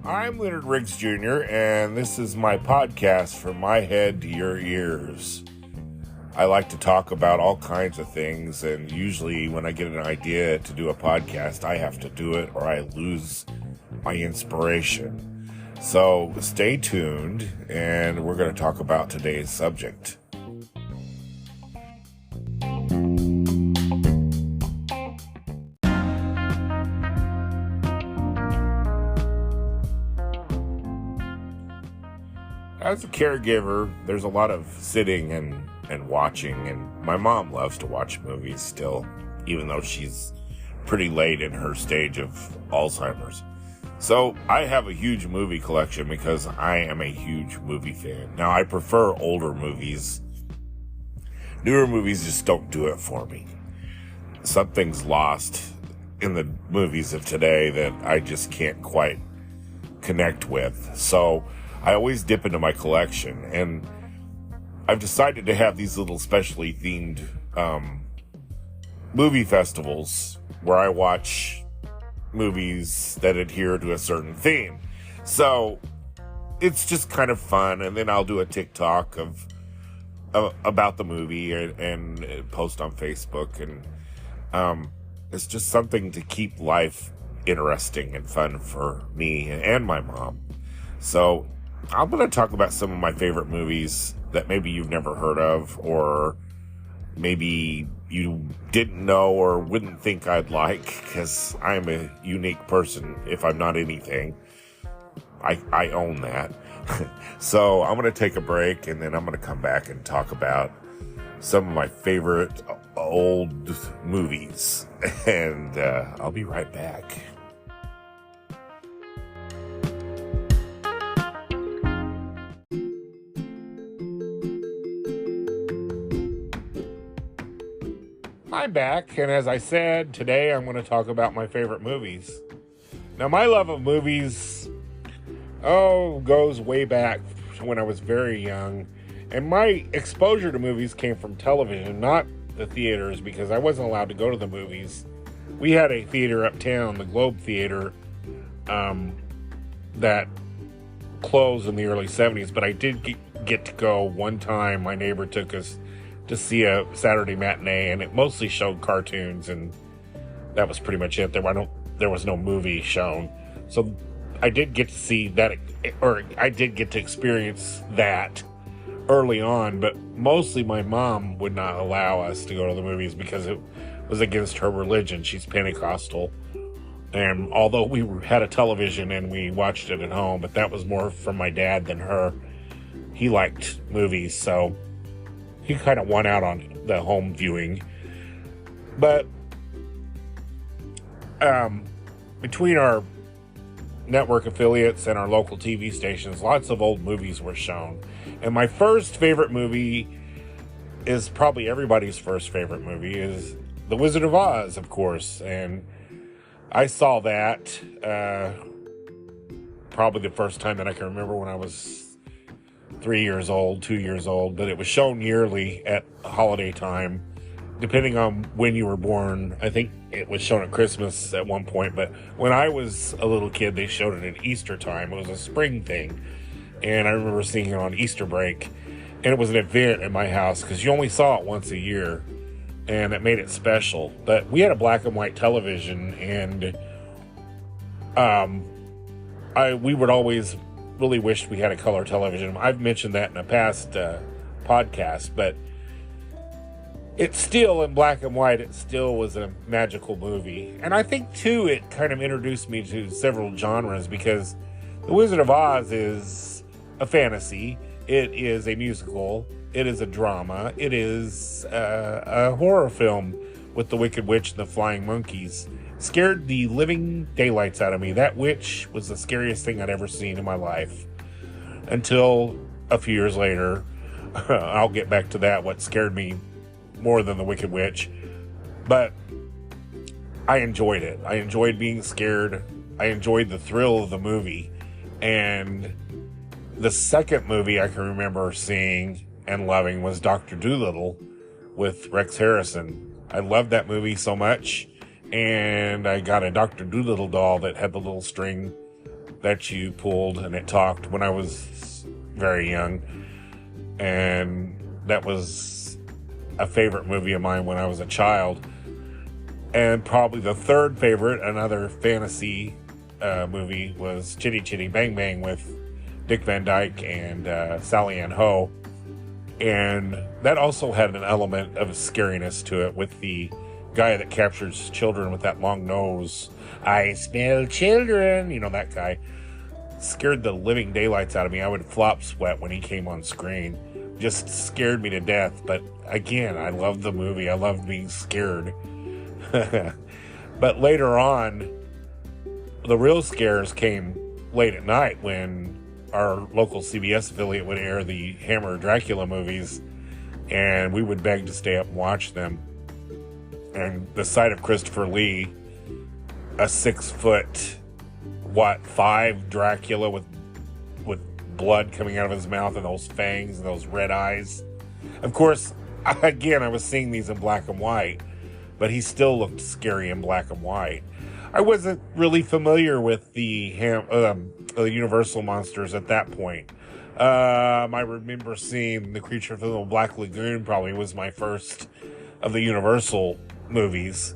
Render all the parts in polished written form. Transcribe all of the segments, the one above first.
I'm Leonard Riggs Jr., and this is my podcast From My Head to Your Ears. I like to talk about all kinds of things, and usually when I get an idea to do a podcast, I have to do it or I lose my inspiration. So stay tuned, and we're going to talk about today's subject. As a caregiver, there's a lot of sitting and watching, and my mom loves to watch movies still, even though she's pretty late in her stage of Alzheimer's. So I have a huge movie collection because I am a huge movie fan. Now, I prefer older movies. Newer movies just don't do it for me. Something's lost in the movies of today that I just can't quite connect with. So I always dip into my collection, and I've decided to have these little specially themed movie festivals where I watch movies that adhere to a certain theme. So it's just kind of fun, and then I'll do a TikTok of about the movie and post on Facebook, and it's just something to keep life interesting and fun for me and my mom. So I'm going to talk about some of my favorite movies that maybe you've never heard of, or maybe you didn't know or wouldn't think I'd like, because I'm a unique person if I'm not anything. I own that. So I'm going to take a break, and then I'm going to come back and talk about some of my favorite old movies. And I'll be right back. I'm back, and as I said, today I'm going to talk about my favorite movies. Now, my love of movies, goes way back to when I was very young, and my exposure to movies came from television, not the theaters, because I wasn't allowed to go to the movies. We had a theater uptown, the Globe Theater, that closed in the early 70s, but I did get to go one time. My neighbor took us to see a Saturday matinee, and it mostly showed cartoons, and that was pretty much it. There was no movie shown. So I did get to see that, or I did get to experience that early on, but mostly my mom would not allow us to go to the movies because it was against her religion. She's Pentecostal. And although we had a television and we watched it at home, but that was more from my dad than her. He liked movies, so he kind of won out on the home viewing. But between our network affiliates and our local TV stations, lots of old movies were shown. And my first favorite movie is probably everybody's first favorite movie, is The Wizard of Oz, of course. And I saw that probably the first time that I can remember, when I was 3 years old, 2 years old, but it was shown yearly at holiday time, depending on when you were born. I think it was shown at Christmas at one point, but when I was a little kid, they showed it at Easter time. It was a spring thing, and I remember seeing it on Easter break, and it was an event in my house because you only saw it once a year, and it made it special. But we had a black and white television, and we would always really wished we had a color television. I've mentioned that in a past podcast, but it's still in black and white. It still was a magical movie. And I think, too, it kind of introduced me to several genres, because The Wizard of Oz is a fantasy. It is a musical. It is a drama. It is a horror film with the Wicked Witch and the Flying Monkeys. Scared the living daylights out of me. That witch was the scariest thing I'd ever seen in my life. Until a few years later, I'll get back to that, what scared me more than the Wicked Witch. But I enjoyed it. I enjoyed being scared. I enjoyed the thrill of the movie. And the second movie I can remember seeing and loving was Dr. Dolittle with Rex Harrison. I loved that movie so much. and I got a Dr. Dolittle doll that had the little string that you pulled and it talked when I was very young. And that was a favorite movie of mine when I was a child. And probably the third favorite, another fantasy movie, was Chitty Chitty Bang Bang with Dick Van Dyke and Sally Ann Ho. And that also had an element of scariness to it with the guy that captures children with that long nose. I smell children, you know, that guy. Scared the living daylights out of me. I would flop sweat when he came on screen. Just scared me to death. But again, I loved the movie. I loved being scared. But later on, the real scares came late at night when our local CBS affiliate would air the Hammer Dracula movies, and we would beg to stay up and watch them. And the sight of Christopher Lee, a 6'5" Dracula with blood coming out of his mouth and those fangs and those red eyes. Of course, again, I was seeing these in black and white, but he still looked scary in black and white. I wasn't really familiar with the Universal monsters at that point. I remember seeing The Creature from the Black Lagoon probably was my first of the Universal movies.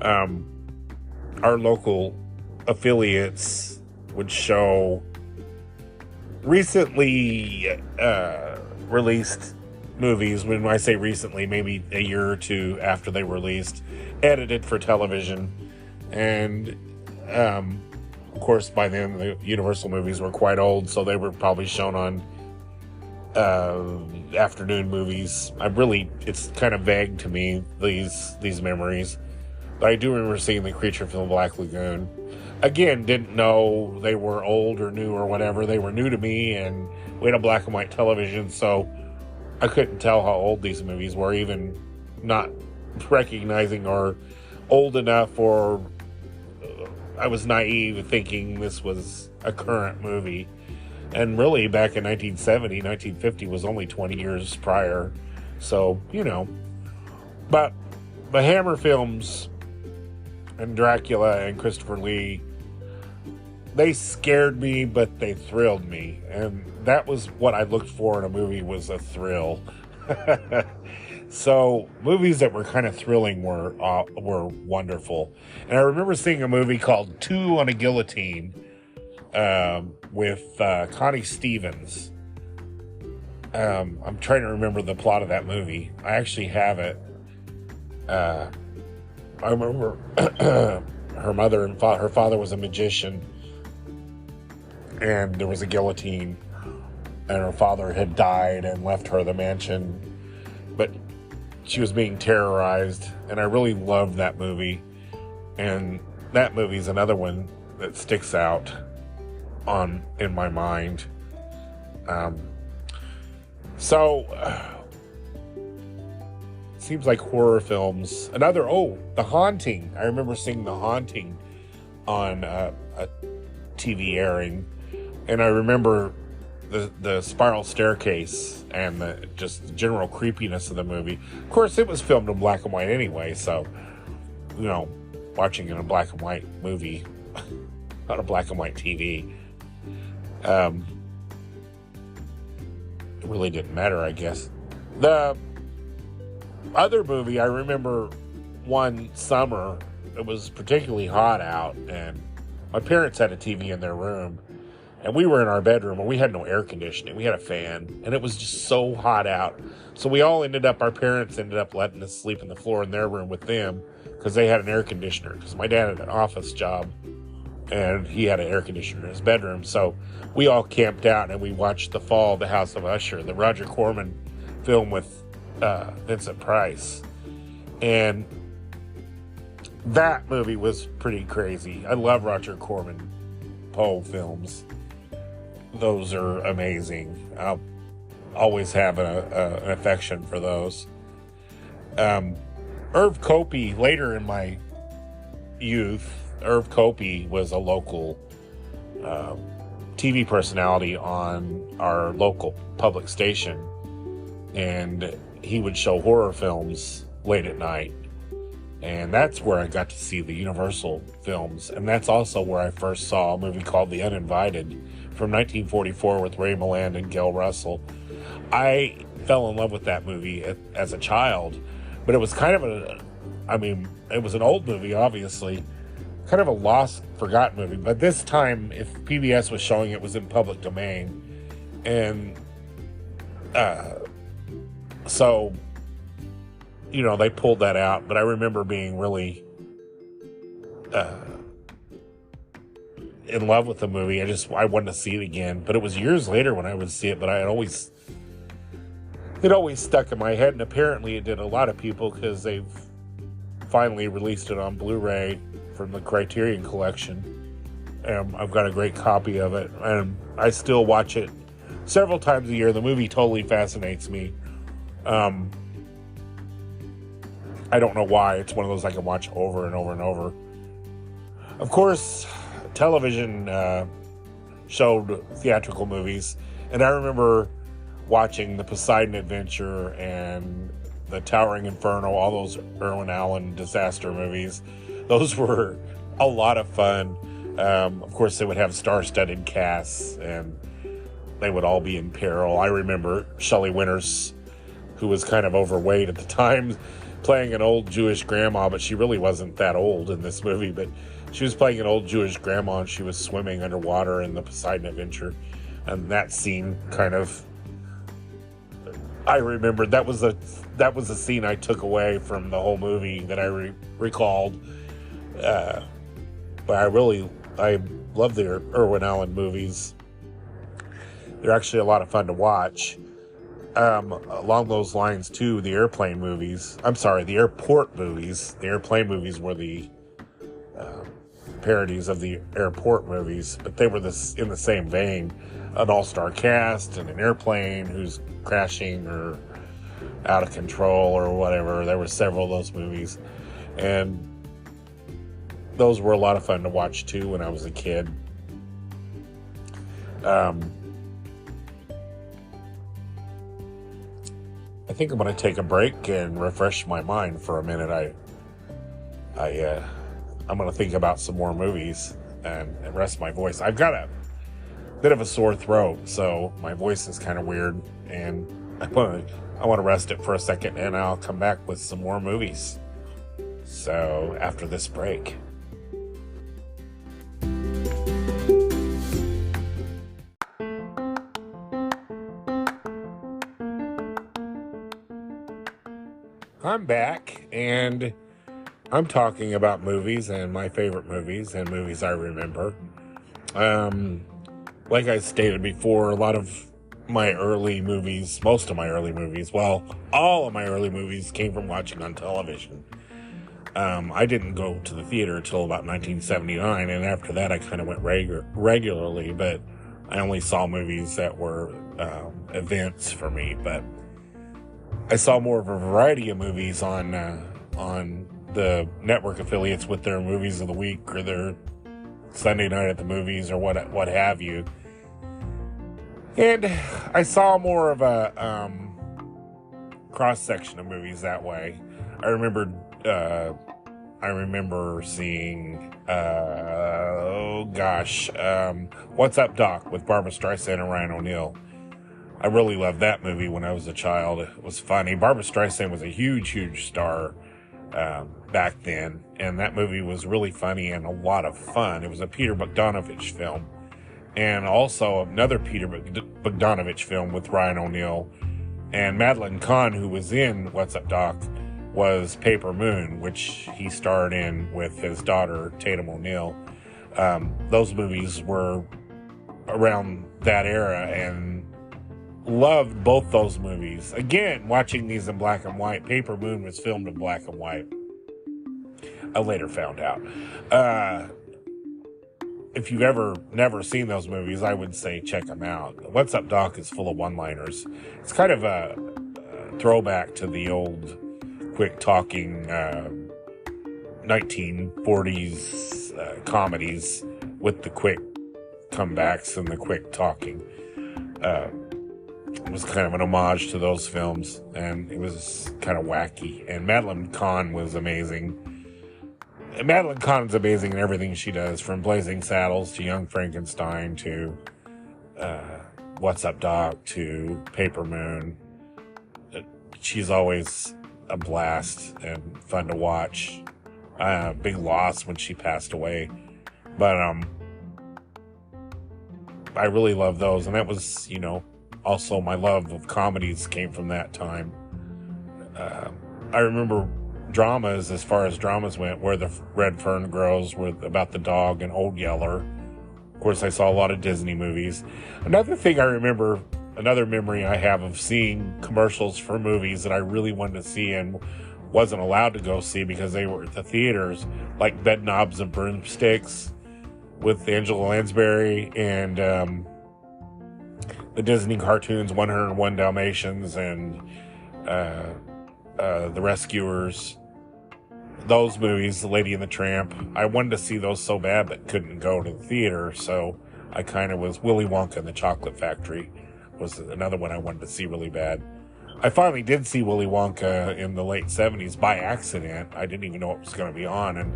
Our local affiliates would show recently released movies. When I say recently, maybe a year or two after they were released, edited for television. And of course by then the Universal movies were quite old, so they were probably shown on afternoon movies. It's kind of vague to me, these memories, but I do remember seeing The Creature from the Black Lagoon. Again, didn't know they were old or new or whatever. They were new to me, and we had a black and white television, so I couldn't tell how old these movies were, even not recognizing or old enough, or I was naive thinking this was a current movie. And really, back in 1970, 1950 was only 20 years prior. So, you know. But the Hammer films and Dracula and Christopher Lee, they scared me, but they thrilled me. And that was what I looked for in a movie, was a thrill. So movies that were kind of thrilling were wonderful. And I remember seeing a movie called Two on a Guillotine with Connie Stevens. I'm trying to remember the plot of that movie. I actually have it. I remember her mother and her father was a magician, and there was a guillotine, and her father had died and left her the mansion, but she was being terrorized, and I really loved that movie. And that movie's another one that sticks out in my mind. Seems like horror films. The Haunting. I remember seeing The Haunting on a TV airing, and I remember the spiral staircase and the just general creepiness of the movie. Of course, it was filmed in black and white anyway, so, you know, watching in a black and white movie on a black and white TV, it really didn't matter, I guess. The other movie, I remember one summer, it was particularly hot out, and my parents had a TV in their room, and we were in our bedroom, and we had no air conditioning. We had a fan, and it was just so hot out. So our parents ended up letting us sleep on the floor in their room with them, because they had an air conditioner. Because my dad had an office job, and he had an air conditioner in his bedroom. So we all camped out, and we watched The Fall of the House of Usher, the Roger Corman film with Vincent Price. And that movie was pretty crazy. I love Roger Corman Poe films. Those are amazing. I'll always have an affection for those. Irv Kopey, later in my youth, Irv Kopey was a local TV personality on our local public station, and he would show horror films late at night. And that's where I got to see the Universal films. And that's also where I first saw a movie called The Uninvited from 1944 with Ray Milland and Gail Russell. I fell in love with that movie as a child, but it was kind of it was an old movie, obviously, kind of a lost, forgotten movie. But this time, if PBS was showing it, it was in public domain. And so, they pulled that out. But I remember being really in love with the movie. I wanted to see it again. But it was years later when I would see it. But it always stuck in my head. And apparently it did a lot of people, because they've finally released it on Blu-ray from the Criterion Collection. I've got a great copy of it, and I still watch it several times a year. The movie totally fascinates me. I don't know why. It's one of those I can watch over and over and over. Of course, television showed theatrical movies, and I remember watching The Poseidon Adventure and The Towering Inferno, all those Irwin Allen disaster movies. Those were a lot of fun. Of course, they would have star-studded casts, and they would all be in peril. I remember Shelley Winters, who was kind of overweight at the time, playing an old Jewish grandma, but she really wasn't that old in this movie. But she was playing an old Jewish grandma, and she was swimming underwater in The Poseidon Adventure. And that scene kind of, I remember that was a scene I took away from the whole movie that I recalled. But I love the Irwin Allen movies. They're actually a lot of fun to watch. Along those lines, too, the airplane movies. I'm sorry, the airport movies. The airplane movies were the parodies of the airport movies, but they were in the same vein. An all-star cast and an airplane who's crashing or out of control or whatever. There were several of those movies, and those were a lot of fun to watch, too, when I was a kid. I think I'm going to take a break and refresh my mind for a minute. I'm going to think about some more movies and rest my voice. I've got a bit of a sore throat, so my voice is kind of weird, and I want to rest it for a second, and I'll come back with some more movies. So after this break. I'm back, and I'm talking about movies and my favorite movies and movies I remember. Like I stated before, a lot of my early movies, most of my early movies, well, all of my early movies came from watching on television. I didn't go to the theater until about 1979, and after that I kind of went regularly, but I only saw movies that were events for me. But I saw more of a variety of movies on the network affiliates with their movies of the week or their Sunday night at the movies or what have you. And I saw more of a cross section of movies that way. I remember seeing What's Up, Doc? With Barbra Streisand and Ryan O'Neal. I really loved that movie when I was a child. It was funny. Barbra Streisand was a huge star back then, and that movie was really funny and a lot of fun. It was a Peter Bogdanovich film, and also another Peter Bogdanovich film with Ryan O'Neal. And Madeline Kahn, who was in What's Up, Doc, was Paper Moon, which he starred in with his daughter, Tatum O'Neal. Those movies were around that era, and loved both those movies. Again, watching these in black and white. Paper Moon was filmed in black and white. I later found out. If you've never seen those movies, I would say check them out. What's Up, Doc is full of one-liners. It's kind of a throwback to the old quick talking 1940s comedies with the quick comebacks and the quick talking. It was kind of an homage to those films, and it was kind of wacky. And Madeline Kahn was amazing. Madeline Kahn's amazing in everything she does, from Blazing Saddles to Young Frankenstein to What's Up Doc to Paper Moon. She's always a blast and fun to watch. Big loss when she passed away, but I really love those, and that was, also my love of comedies came from that time. I remember dramas, as far as dramas went, Where the Red Fern Grows, about the dog, and Old Yeller. Of course, I saw a lot of Disney movies. Another thing I remember, another memory I have of seeing commercials for movies that I really wanted to see and wasn't allowed to go see because they were at the theaters, like Bed Knobs and Broomsticks with Angela Lansbury, and the Disney cartoons 101 Dalmatians and The Rescuers. Those movies, The Lady and the Tramp. I wanted to see those so bad but couldn't go to the theater, so I kind of was. Willy Wonka and the Chocolate Factory was another one I wanted to see really bad. I finally did see Willy Wonka in the late 70s by accident. I didn't even know it was going to be on, and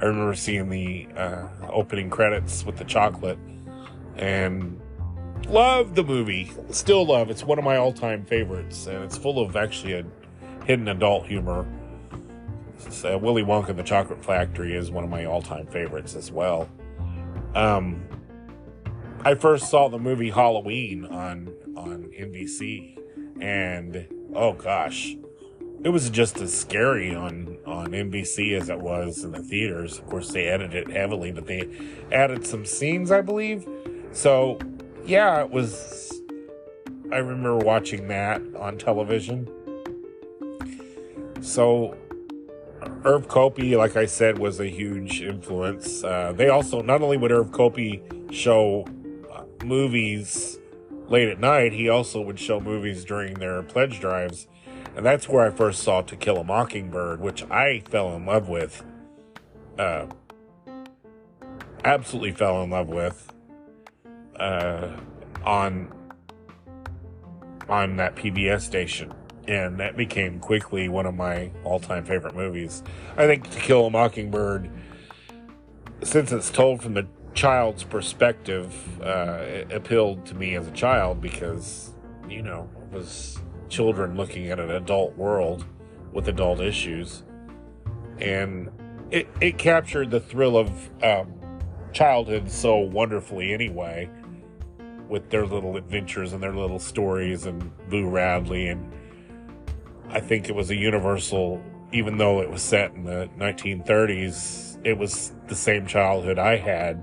I remember seeing the opening credits with the chocolate and love the movie. Still love. It's one of my all-time favorites, and it's full of actually a hidden adult humor. Willy Wonka and the Chocolate Factory is one of my all-time favorites as well. I first saw the movie Halloween on NBC, and oh gosh, it was just as scary on NBC as it was in the theaters. Of course, they edited it heavily, but they added some scenes, I believe. So, yeah, it was. I remember watching that on television. So, Irv Kopey, like I said, was a huge influence. They also, not only would Irv Kopey show movies late at night, he also would show movies during their pledge drives. And that's where I first saw To Kill a Mockingbird, which I fell in love with. Absolutely fell in love with. On that PBS station. And that became quickly one of my all-time favorite movies. I think To Kill a Mockingbird, since it's told from the child's perspective, it appealed to me as a child because, it was children looking at an adult world with adult issues. And it captured the thrill of childhood so wonderfully anyway, with their little adventures and their little stories and Boo Radley. And I think it was a universal, even though it was set in the 1930s, it was the same childhood I had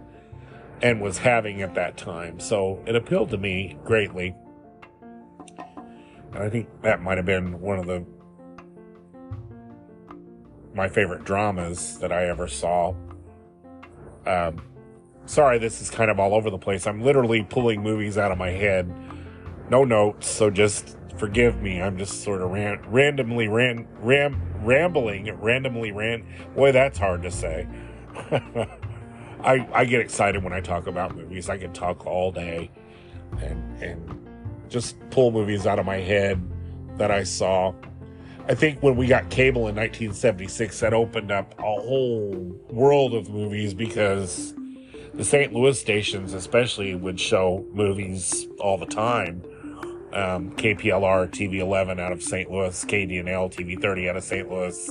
and was having at that time. So it appealed to me greatly. And I think that might have been one of my favorite dramas that I ever saw. Sorry, this is kind of all over the place. I'm literally pulling movies out of my head. No notes, so just forgive me. I'm just sort of randomly rambling. Boy, that's hard to say. I get excited when I talk about movies. I can talk all day and just pull movies out of my head that I saw. I think when we got cable in 1976, that opened up a whole world of movies because the St. Louis stations especially would show movies all the time. KPLR, TV 11 out of St. Louis, KDNL, TV 30 out of St. Louis.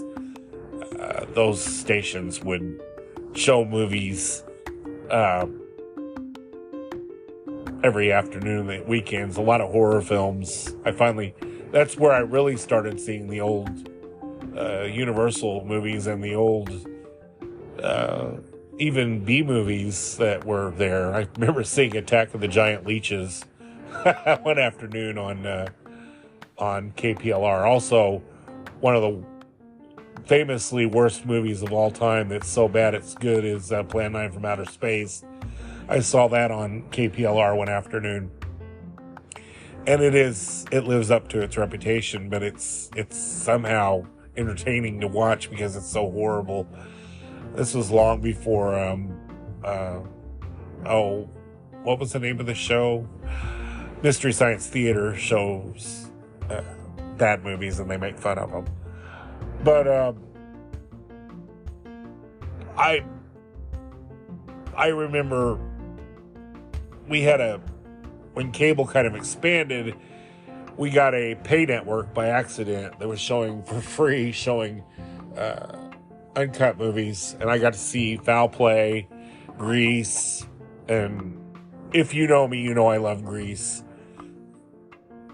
Those stations would show movies every afternoon and weekends. A lot of horror films. That's where I really started seeing the old Universal movies and the old even B movies that were there. I remember seeing Attack of the Giant Leeches one afternoon on KPLR. Also, one of the famously worst movies of all time that's so bad it's good is Plan 9 from Outer Space. I saw that on KPLR one afternoon. And it lives up to its reputation, but it's somehow entertaining to watch because it's so horrible. This was long before, what was the name of the show? Mystery Science Theater shows bad movies and they make fun of them. But I remember when cable kind of expanded, we got a pay network by accident that was showing for free, uncut movies, and I got to see Foul Play, Grease, and if you know me, you know I love Grease.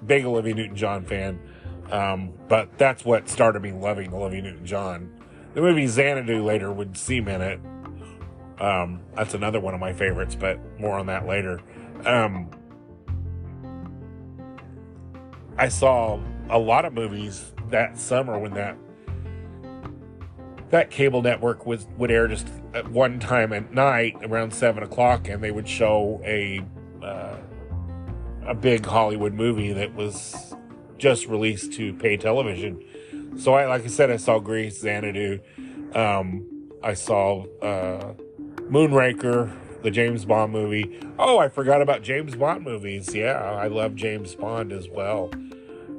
Big Olivia Newton-John fan. But that's what started me loving Olivia Newton-John. The movie Xanadu later would cement it. That's another one of my favorites, but more on that later. I saw a lot of movies that summer when that cable network would air just at one time at night around 7 o'clock, and they would show a big Hollywood movie that was just released to pay television. So like I said, I saw Grease, Xanadu. I saw Moonraker, the James Bond movie. Oh, I forgot about James Bond movies. Yeah, I love James Bond as well.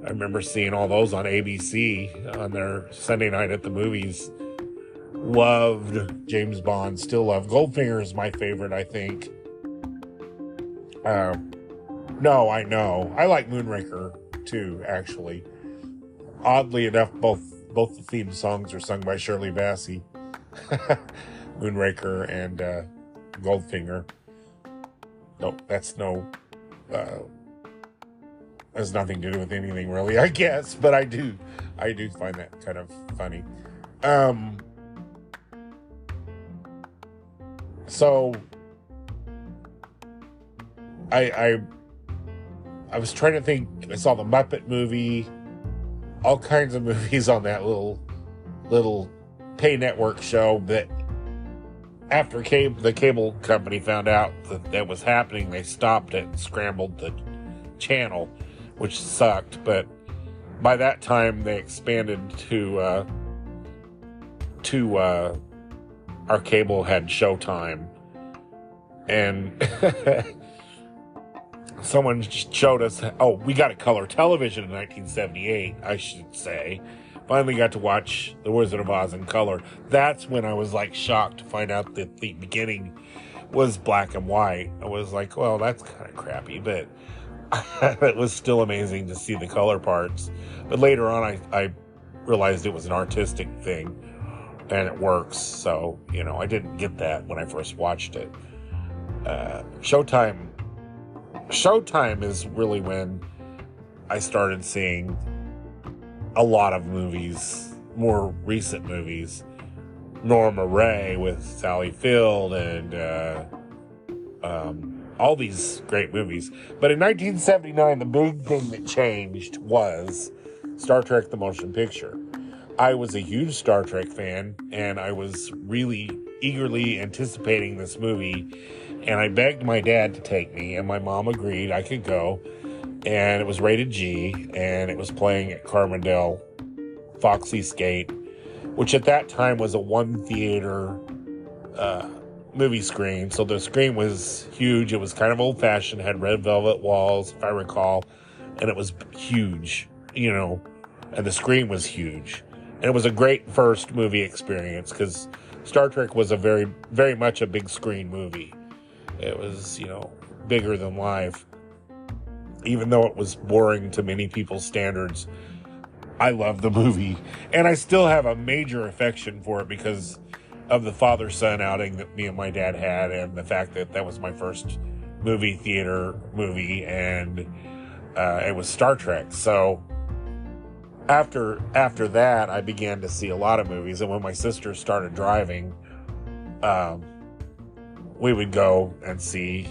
I remember seeing all those on ABC on their Sunday night at the movies. Loved James Bond, still love. Goldfinger is my favorite, I think. No, I know. I like Moonraker too, actually. Oddly enough, both the theme songs are sung by Shirley Bassey. Moonraker and Goldfinger. No, has nothing to do with anything really, I guess, but I do find that kind of funny. So I was trying to think. I saw the Muppet movie, all kinds of movies on that little pay network show that after the cable company found out that was happening, they stopped it and scrambled the channel, which sucked. But by that time, they expanded to our cable had Showtime, and someone showed us. Oh, we got a color television in 1978, I should say. Finally got to watch The Wizard of Oz in color. That's when I was like shocked to find out that the beginning was black and white. I was like, well, that's kind of crappy, but it was still amazing to see the color parts. But later on, I realized it was an artistic thing, and it works. So, I didn't get that when I first watched it. Showtime is really when I started seeing a lot of movies, more recent movies. Norma Rae with Sally Field and all these great movies. But in 1979, the big thing that changed was Star Trek: The Motion Picture. I was a huge Star Trek fan, and I was really eagerly anticipating this movie, and I begged my dad to take me, and my mom agreed I could go, and it was rated G, and it was playing at Carbondale Foxy Skate, which at that time was a one-theater movie screen, so the screen was huge. It was kind of old-fashioned, had red velvet walls, if I recall, and it was huge, and the screen was huge. And it was a great first movie experience because Star Trek was a very, very much a big screen movie. It was, bigger than life. Even though it was boring to many people's standards, I loved the movie. And I still have a major affection for it because of the father-son outing that me and my dad had, and the fact that was my first movie theater movie, and it was Star Trek. So after that, I began to see a lot of movies, and when my sister started driving, we would go and see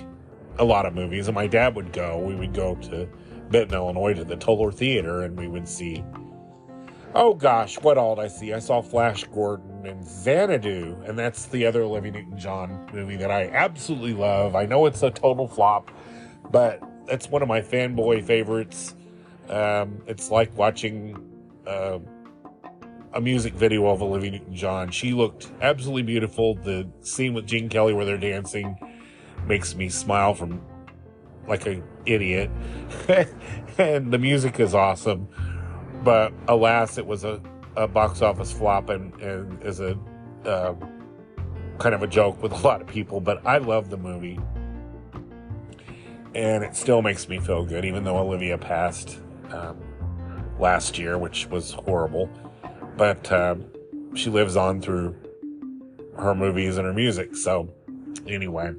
a lot of movies, and my dad would go. We would go to Benton, Illinois, to the Toller Theater, and we would see, oh gosh, what all did I see? I saw Flash Gordon and Xanadu, and that's the other Olivia Newton-John movie that I absolutely love. I know it's a total flop, but it's one of my fanboy favorites. It's like watching a music video of Olivia Newton-John. She looked absolutely beautiful. The scene with Gene Kelly where they're dancing makes me smile from like an idiot. And the music is awesome. But alas, it was a box office flop, and as a kind of a joke with a lot of people, but I love the movie. And it still makes me feel good, even though Olivia passed last year, which was horrible. But she lives on through her movies and her music. So anyway,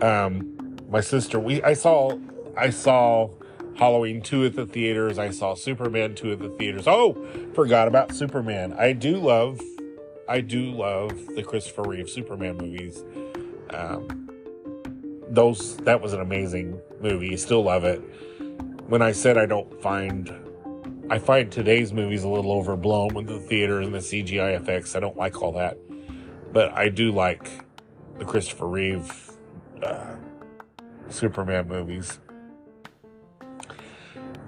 my sister, I saw Halloween 2 at the theaters. I saw Superman 2 at the theaters. Oh, forgot about Superman. I do love the Christopher Reeve Superman movies. That was an amazing movie. Still love it. When I said I find today's movies a little overblown with the theater and the CGI effects. I don't like all that. But I do like the Christopher Reeve Superman movies.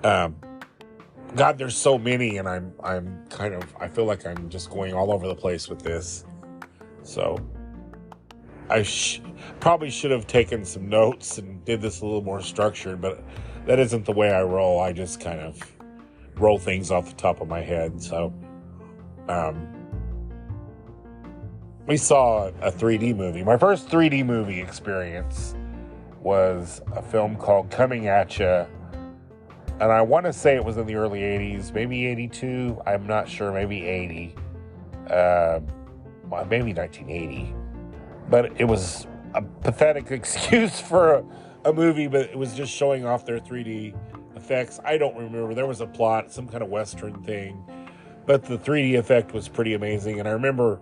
God, there's so many, and I feel like I'm just going all over the place with this. So I probably should have taken some notes and did this a little more structured, but that isn't the way I roll. I just kind of roll things off the top of my head. So, we saw a 3D movie. My first 3D movie experience was a film called Coming At Ya. And I want to say it was in the early 80s, maybe 82. I'm not sure, maybe 80. Maybe 1980. But it was a pathetic excuse for a movie, but it was just showing off their 3D effects. I don't remember. There was a plot, some kind of Western thing. But the 3D effect was pretty amazing. And I remember...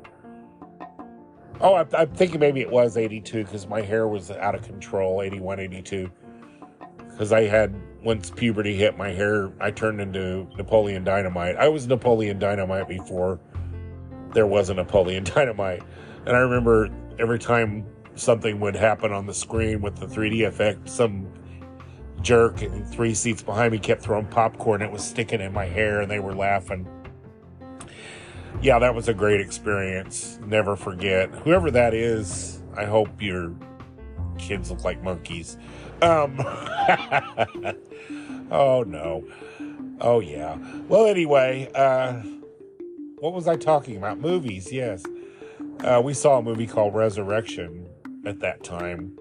I'm thinking maybe it was 82 because my hair was out of control, 81, 82. Because once puberty hit my hair, I turned into Napoleon Dynamite. I was Napoleon Dynamite before there was a Napoleon Dynamite. And I remember every time something would happen on the screen with the 3D effect, some jerk in 3 seats behind me kept throwing popcorn. It was sticking in my hair and they were laughing. Yeah, that was a great experience. Never forget. Whoever that is, I hope your kids look like monkeys. Oh, no. Oh, yeah. Well, anyway, what was I talking about? Movies, yes. We saw a movie called Resurrection at that time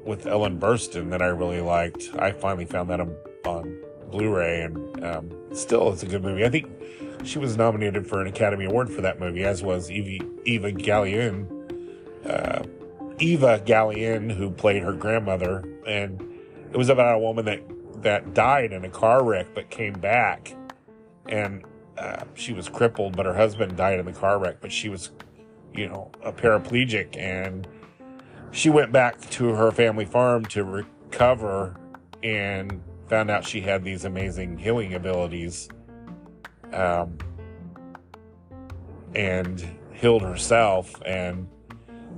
with Ellen Burstyn that I really liked. I finally found that on Blu-ray, and still, it's a good movie. I think she was nominated for an Academy Award for that movie, as was Eva Gallienne. Eva Gallienne, who played her grandmother, and it was about a woman that died in a car wreck but came back, and she was crippled, but her husband died in the car wreck, but she was, a paraplegic, and she went back to her family farm to recover and found out she had these amazing healing abilities, and healed herself. And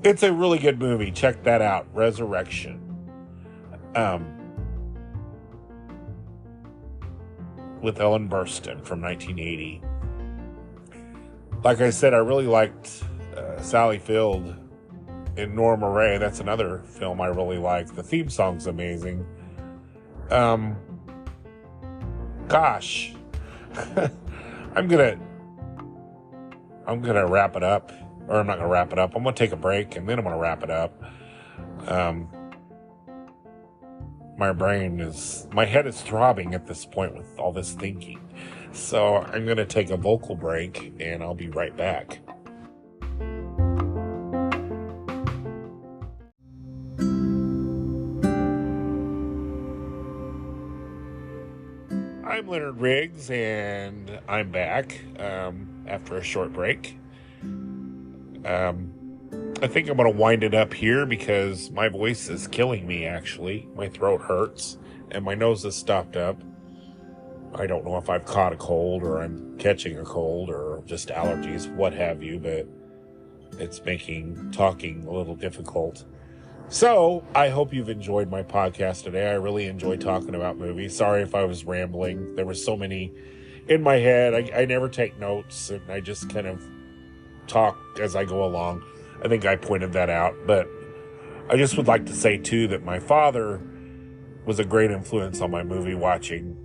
it's a really good movie. Check that out. Resurrection. With Ellen Burstyn from 1980. Like I said, I really liked Sally Field in Norma Rae. That's another film I really like. The theme song's amazing. Gosh. I'm gonna wrap it up. Or I'm not gonna wrap it up. I'm gonna take a break and then I'm gonna wrap it up. My head is throbbing at this point with all this thinking. So I'm gonna take a vocal break and I'll be right back. I'm Leonard Riggs, and I'm back after a short break. I think I'm going to wind it up here because my voice is killing me, actually. My throat hurts, and my nose is stopped up. I don't know if I've caught a cold, or I'm catching a cold, or just allergies, what have you, but it's making talking a little difficult. So, I hope you've enjoyed my podcast today. I really enjoy talking about movies. Sorry if I was rambling. There were so many in my head. I never take notes, and I just kind of talk as I go along. I think I pointed that out. But I just would like to say, too, that my father was a great influence on my movie watching.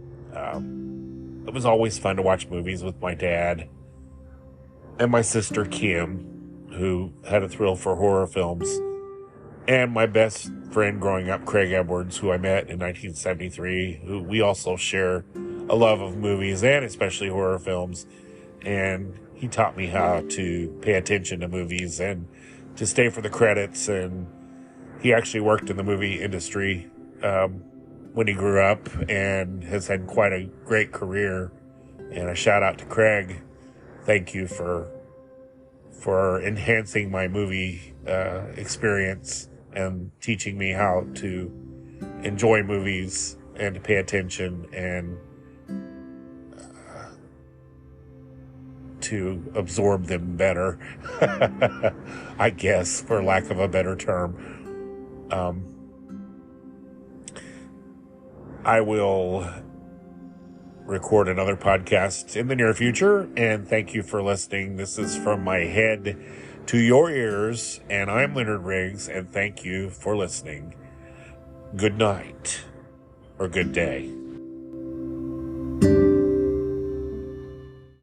It was always fun to watch movies with my dad and my sister, Kim, who had a thrill for horror films, and my best friend growing up, Craig Edwards, who I met in 1973, who we also share a love of movies and especially horror films. And he taught me how to pay attention to movies and to stay for the credits. And he actually worked in the movie industry when he grew up and has had quite a great career. And a shout out to Craig. Thank you for enhancing my movie experience and teaching me how to enjoy movies and to pay attention and to absorb them better, I guess, for lack of a better term. I will record another podcast in the near future, and thank you for listening. This is From My Head to Your Ears, and I'm Leonard Riggs, and thank you for listening. Good night, or good day.